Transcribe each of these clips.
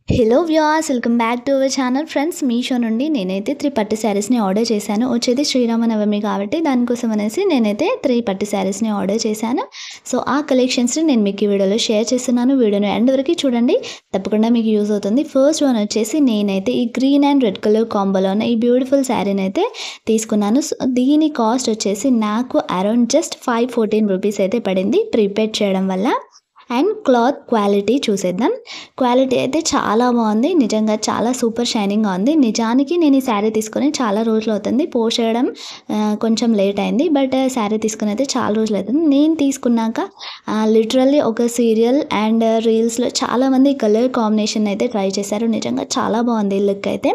Hello viewers, welcome back to our channel. Friends, Meesho నుండి నేనైతే 3 పట్టు శారీస్ని ఆర్డర్ చేశాను. వచ్చేది శ్రీరామనవమి కాబట్టి దానికోసం అనేసి నేనైతే 3 పట్టు శారీస్ని ఆర్డర్ చేశాను. సో ఆ కలెక్షన్స్ని నేను మీకు ఈ వీడియోలో షేర్ చేస్తున్నాను. వీడియోని ఎండ్ వరకు చూడండి, తప్పకుండా మీకు యూజ్ అవుతుంది. ఫస్ట్ వన్ వచ్చేసి నేనైతే ఈ గ్రీన్ అండ్ రెడ్ కలర్ కాంబోలో ఉన్న ఈ బ్యూటిఫుల్ శారీని అయితే తీసుకున్నాను. సో దీని కాస్ట్ వచ్చేసి నాకు అరౌండ్ జస్ట్ 514 రూపీస్ అయితే పడింది ప్రీపేడ్ చేయడం వల్ల. అండ్ క్లాత్ క్వాలిటీ చూసేద్దాం. క్వాలిటీ అయితే చాలా బాగుంది, నిజంగా చాలా సూపర్ షైనింగ్గా ఉంది. నిజానికి నేను ఈ శారీ తీసుకొని చాలా రోజులు అవుతుంది, పోస్ట్ చేయడం కొంచెం లేట్ అయింది. బట్ శారీ తీసుకుని అయితే చాలా రోజులు అవుతుంది. నేను తీసుకున్నాక లిటరల్లీ ఒక సీరియల్ అండ్ రీల్స్లో చాలామంది కలర్ కాంబినేషన్ అయితే ట్రై చేశారు. నిజంగా చాలా బాగుంది లుక్ అయితే.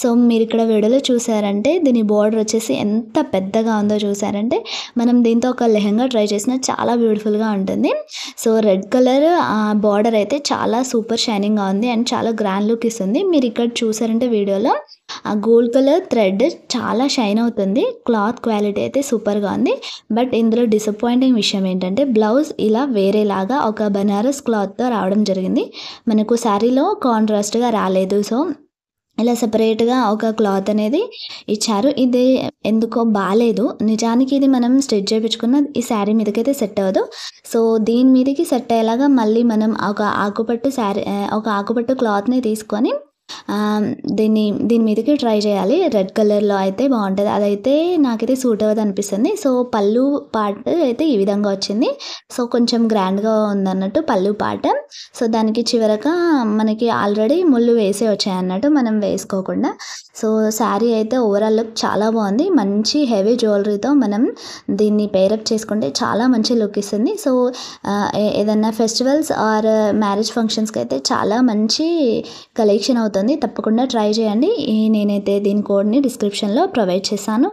సో మీరు ఇక్కడ వీడియోలో చూసారంటే దీని బార్డర్ వచ్చేసి ఎంత పెద్దగా ఉందో చూసారంటే మనం దీంతో ఒక లెహంగా ట్రై చేసినా చాలా బ్యూటిఫుల్గా ఉంటుంది. సో రెడ్ కలర్ బార్డర్ అయితే చాలా సూపర్ షైనింగ్గా ఉంది అండ్ చాలా గ్రాండ్ లుక్ ఇస్తుంది. మీరు ఇక్కడ చూసారంటే వీడియోలో ఆ గోల్డ్ కలర్ థ్రెడ్ చాలా షైన్ అవుతుంది. క్లాత్ క్వాలిటీ అయితే సూపర్గా ఉంది. బట్ ఇందులో డిసప్పాయింటింగ్ విషయం ఏంటంటే బ్లౌజ్ ఇలా వేరేలాగా ఒక బనారస్ క్లాత్తో రావడం జరిగింది. మనకు శారీలో కాంట్రాస్ట్గా రాలేదు. సో ఇలా సెపరేట్గా ఒక క్లాత్ అనేది ఇచ్చారు. ఇది ఎందుకో బాగాలేదు. నిజానికి ఇది మనం స్టిచ్ చేయించుకున్న ఈ శారీ మీదకైతే సెట్ అవ్వదు. సో దీని మీదకి సెట్ అయ్యేలాగా మళ్ళీ మనం ఒక ఆకుపట్టు క్లాత్ని తీసుకొని దీని మీదకి ట్రై చేయాలి. రెడ్ కలర్లో అయితే బాగుంటుంది. అదైతే నాకైతే సూట్ అవ్వదు అనిపిస్తుంది. సో పళ్ళు పార్ట్ అయితే ఈ విధంగా వచ్చింది. సో కొంచెం గ్రాండ్గా ఉందన్నట్టు పళ్ళు పార్ట్. సో దానికి చివరగా మనకి ఆల్రెడీ ముళ్ళు వేసే వచ్చాయి అన్నట్టు, మనం వేసుకోకుండా. సో శారీ అయితే ఓవరాల్ లుక్ చాలా బాగుంది. మంచి హెవీ జ్యువెలరీతో మనం దీన్ని పేరప్ చేసుకుంటే చాలా మంచి లుక్ ఇస్తుంది. సో ఏదన్నా ఫెస్టివల్స్ ఆర్ మ్యారేజ్ ఫంక్షన్స్కి అయితే చాలా మంచి కలెక్షన్ అవుతుంది. తప్పకుండా ట్రై చేయండి. నేనైతే దీని కోడ్ని డిస్క్రిప్షన్లో ప్రొవైడ్ చేశాను.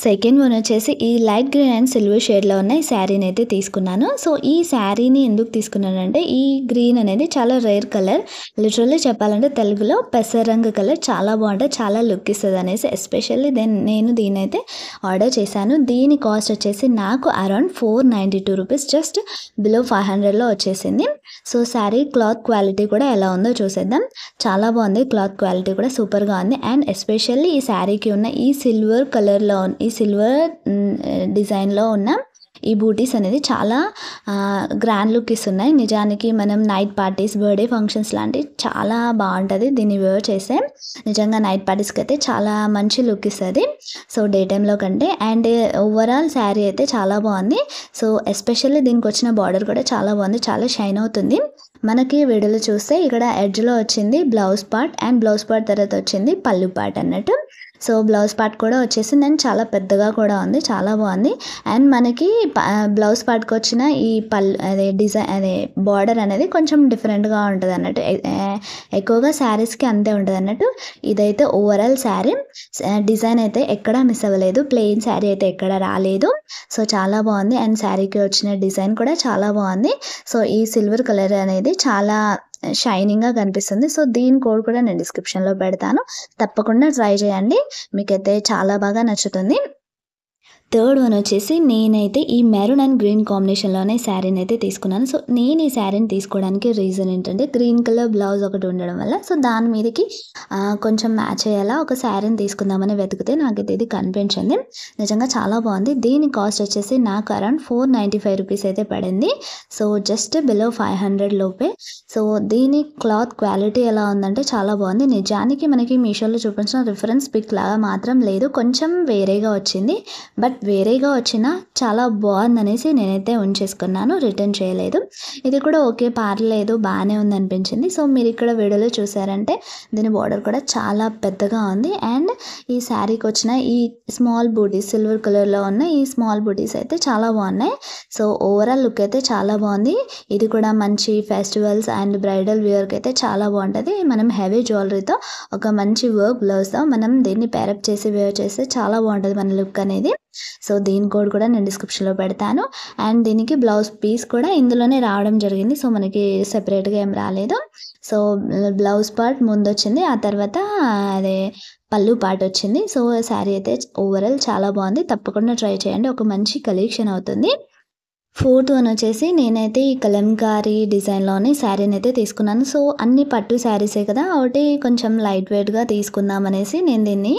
సెకండ్ వన్ వచ్చేసి ఈ లైట్ గ్రీన్ అండ్ సిల్వర్ షేడ్లో ఉన్న ఈ శారీని అయితే తీసుకున్నాను. సో ఈ శారీని ఎందుకు తీసుకున్నానంటే ఈ గ్రీన్ అనేది చాలా రేర్ కలర్. లిటరల్లీ చెప్పాలంటే తెలుగులో పెసరంగు కలర్ చాలా బాగుంటుంది, చాలా లుక్ ఇస్తుంది అనేసి ఎస్పెషల్లీ నేను దీని అయితే ఆర్డర్ చేశాను. దీని కాస్ట్ వచ్చేసి నాకు అరౌండ్ 492 రూపీస్, జస్ట్ బిలో 500లో వచ్చేసింది. సో శారీ క్లాత్ క్వాలిటీ కూడా ఎలా ఉందో చూసేద్దాం. చాలా బాగుంది, క్లాత్ క్వాలిటీ కూడా సూపర్గా ఉంది. అండ్ ఎస్పెషల్లీ ఈ శారీకి ఉన్న ఈ సిల్వర్ కలర్లో ఈ సిల్వర్ డిజైన్లో ఉన్న ఈ బూటీస్ అనేది చాలా గ్రాండ్ లుక్ ఇస్తున్నాయి. నిజానికి మనం నైట్ పార్టీస్, బర్త్డే ఫంక్షన్స్ లాంటివి చాలా బాగుంటుంది దీన్ని వేర్ చేస్తే. నిజంగా నైట్ పార్టీస్కి అయితే చాలా మంచి లుక్ ఇస్తుంది, సో డే టైంలో కంటే. అండ్ ఓవరాల్ శారీ అయితే చాలా బాగుంది. సో ఎస్పెషల్లీ దీనికి వచ్చిన బార్డర్ కూడా చాలా బాగుంది, చాలా షైన్ అవుతుంది. మనకి వీడియోలో చూస్తే ఇక్కడ ఎడ్జ్లో వచ్చింది blouse part and blouse part తర్వాత వచ్చింది పళ్ళు పార్ట్ అన్నట్టు. సో బ్లౌజ్ పార్ట్ కూడా వచ్చేసింది అండ్ చాలా పెద్దగా కూడా ఉంది, చాలా బాగుంది. అండ్ మనకి బ్లౌజ్ పార్ట్కి వచ్చిన ఈ అదే బార్డర్ అనేది కొంచెం డిఫరెంట్గా ఉంటుంది అన్నట్టు. ఎక్కువగా శారీస్కి అంతే ఉంటుంది అన్నట్టు. ఇదైతే ఓవరాల్ శారీ డిజైన్ అయితే ఎక్కడా మిస్ అవ్వలేదు, ప్లెయిన్ శారీ అయితే ఎక్కడ రాలేదు. సో చాలా బాగుంది అండ్ శారీకి వచ్చిన డిజైన్ కూడా చాలా బాగుంది. సో ఈ సిల్వర్ కలర్ అనేది చాలా షైనింగ్గా కనిపిస్తుంది. సో దీని కోడ్ కూడా నేను డిస్క్రిప్షన్లో పెడతాను, తప్పకుండా ట్రై చేయండి, మీకైతే చాలా బాగా నచ్చుతుంది. థర్డ్ వన్ వచ్చేసి నేనైతే ఈ మెరూన్ అండ్ గ్రీన్ కాంబినేషన్లోనే శారీని అయితే తీసుకున్నాను. సో నేను ఈ శారీని తీసుకోవడానికి రీజన్ ఏంటంటే గ్రీన్ కలర్ బ్లౌజ్ ఒకటి ఉండడం వల్ల. సో దాని మీదకి కొంచెం మ్యాచ్ అయ్యేలా ఒక శారీని తీసుకుందామని వెతికితే నాకైతే ఇది కనిపించింది. నిజంగా చాలా బాగుంది. దీని కాస్ట్ వచ్చేసి నాకు అరౌండ్ 495 రూపీస్ అయితే పడింది. సో జస్ట్ బిలో 500 లోపే. సో దీని క్లాత్ క్వాలిటీ ఎలా ఉందంటే చాలా బాగుంది. నిజానికి మనకి మీషోలో చూపించిన రిఫరెన్స్ పిక్ లాగా మాత్రం లేదు, కొంచెం వేరేగా వచ్చింది. బట్ వేరేగా వచ్చినా చాలా బాగుందనేసి నేనైతే ఉంచేసుకున్నాను, రిటర్న్ చేయలేదు. ఇది కూడా ఓకే, పర్లేదు, బాగానే ఉంది అనిపించింది. సో మీరు ఇక్కడ వీడియోలో చూసారంటే దీని బార్డర్ కూడా చాలా పెద్దగా ఉంది. అండ్ ఈ శారీకి వచ్చిన ఈ స్మాల్ బూటీస్, సిల్వర్ కలర్లో ఉన్న ఈ స్మాల్ బూటీస్ అయితే చాలా బాగున్నాయి. సో ఓవరాల్ లుక్ అయితే చాలా బాగుంది. ఇది కూడా మంచి ఫెస్టివల్స్ అండ్ బ్రైడల్ వేర్కి అయితే చాలా బాగుంటుంది. మనం హెవీ జ్యువెలరీతో ఒక మంచి వర్క్ బ్లౌజ్తో మనం దీన్ని పేరప్ చేసి వేర్ చేస్తే చాలా బాగుంటుంది మన లుక్ అనేది. సో దీని కోడ్ కూడా నేను డిస్క్రిప్షన్లో పెడతాను. అండ్ దీనికి బ్లౌజ్ పీస్ కూడా ఇందులోనే రావడం జరిగింది. సో మనకి సెపరేట్గా ఏం రాలేదు. సో బ్లౌజ్ పార్ట్ ముందు వచ్చింది, ఆ తర్వాత అదే పళ్ళు పార్ట్ వచ్చింది. సో శారీ అయితే ఓవరాల్ చాలా బాగుంది, తప్పకుండా ట్రై చేయండి, ఒక మంచి కలెక్షన్ అవుతుంది. ఫోర్త్ వన్ వచ్చేసి నేనైతే ఈ కలంకారీ డిజైన్‌లోని శారీనైతే తీసుకున్నాను. సో, అన్నీ పట్టు శారీసే కదా! ఒకటి కొంచెం లైట్ వెయిట్‌గా తీసుకుందాం అనేసి నేను దీన్ని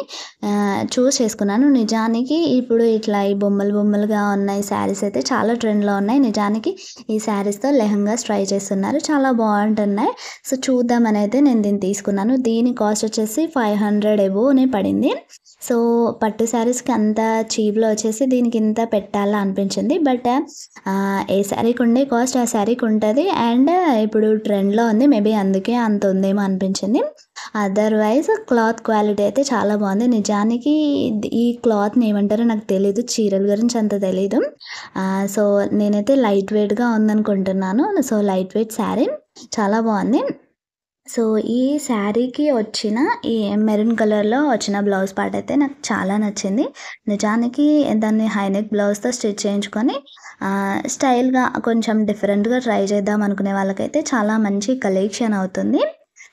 చూజ్ చేసుకున్నాను. నిజానికి ఇప్పుడు ఇట్లా ఈ బొమ్మలు బొమ్మలుగా ఉన్నాయి శారీస్ అయితే చాలా ట్రెండ్‌లో ఉన్నాయి. నిజానికి ఈ శారీస్‌తో లెహెంగాస్ ట్రై చేస్తున్నారు. చాలా బావుంటున్నాయి. సో, చూద్దామని అయితే నేను దీన్ని తీసుకున్నాను. దీని కాస్ట్ వచ్చేసి 500 అబోవ్‌నే పడింది. సో, పట్టు శారీస్‌కి అంత చీప్‌లో వచ్చేసి దీనికి ఇంత పెట్టాలా అనిపించింది. బట్ ఏ శారీకి ఉండే కాస్ట్ ఆ శారీకి ఉంటది. అండ్ ఇప్పుడు ట్రెండ్‌లో ఉంది. మేబీ అందుకే అంత ఉందేమో అనిపించింది. అదర్‌వైజ్ క్లాత్ క్వాలిటీ అయితే చాలా బావుంది. నిజానికి ఈ క్లాత్‌ని ఏమంటారో నాకు తెలీదు. చీరల గురించి అంత తెలీదు. సో, నేనైతే లైట్ వెయిట్‌గా ఉందనుకుంటున్నాను. సో, లైట్ వెయిట్ శారీ చాలా బావుంది. సో, ఈ శారీకి వచ్చిన ఈ మెరూన్ కలర్‌లో వచ్చిన బ్లౌజ్ పార్ట్ అయితే నాకు చాలా నచ్చింది. నిజానికి దాన్ని హై నెక్ బ్లౌజ్‌తో స్టిచ్ చేయించుకొని స్టైల్‌గా కొంచెం డిఫరెంట్‌గా ట్రై చేద్దాం అనుకునే వాళ్ళకైతే చాలా మంచి కలెక్షన్ అవుతుంది.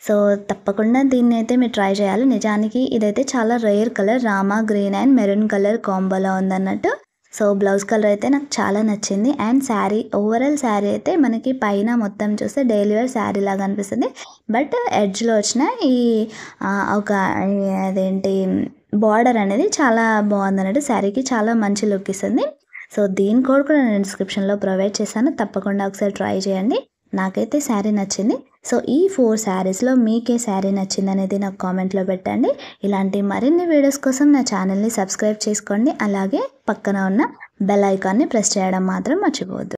సో, తప్పకుండా దీన్నైతే మీరు ట్రై చేయాలి. నిజానికి ఇదైతే చాలా రేర్ కలర్ రామా గ్రీన్ అండ్ మెరూన్ కలర్ కాంబోలో ఉందన్నట్టు. సో, బ్లౌజ్ కలర్ అయితే నాకు చాలా నచ్చింది. అండ్ ఓవరాల్ శారీ అయితే మనకి పైన మొత్తం చూస్తే డైలీ వేర్ శారీ లాగా అనిపిస్తుంది. బట్ ఎడ్జ్‌లో వచ్చిన ఈ ఒక అదేంటి బార్డర్ అనేది చాలా బావుందన్నట్టు శారీకి చాలా మంచి లుక్ ఇస్తుంది. సో, దీని కోడ్ కూడా నేను డిస్క్రిప్షన్‌లో ప్రొవైడ్ చేశాను. తప్పకుండా ఒకసారి ట్రై చేయండి. నాకైతే శారీ నచ్చింది. సో, ఈ 4 శారీస్‌లో మీకే శారీ నచ్చిందనేది నాకు కామెంట్‌లో పెట్టండి. ఇలాంటి మరిన్ని వీడియోస్ కోసం నా ఛానల్‌ని సబ్స్క్రైబ్ చేసుకోండి. అలాగే పక్కన ఉన్న బెల్ ఐకాన్‌ని ప్రెస్ చేయడం మాత్రం మర్చిపోవద్దు.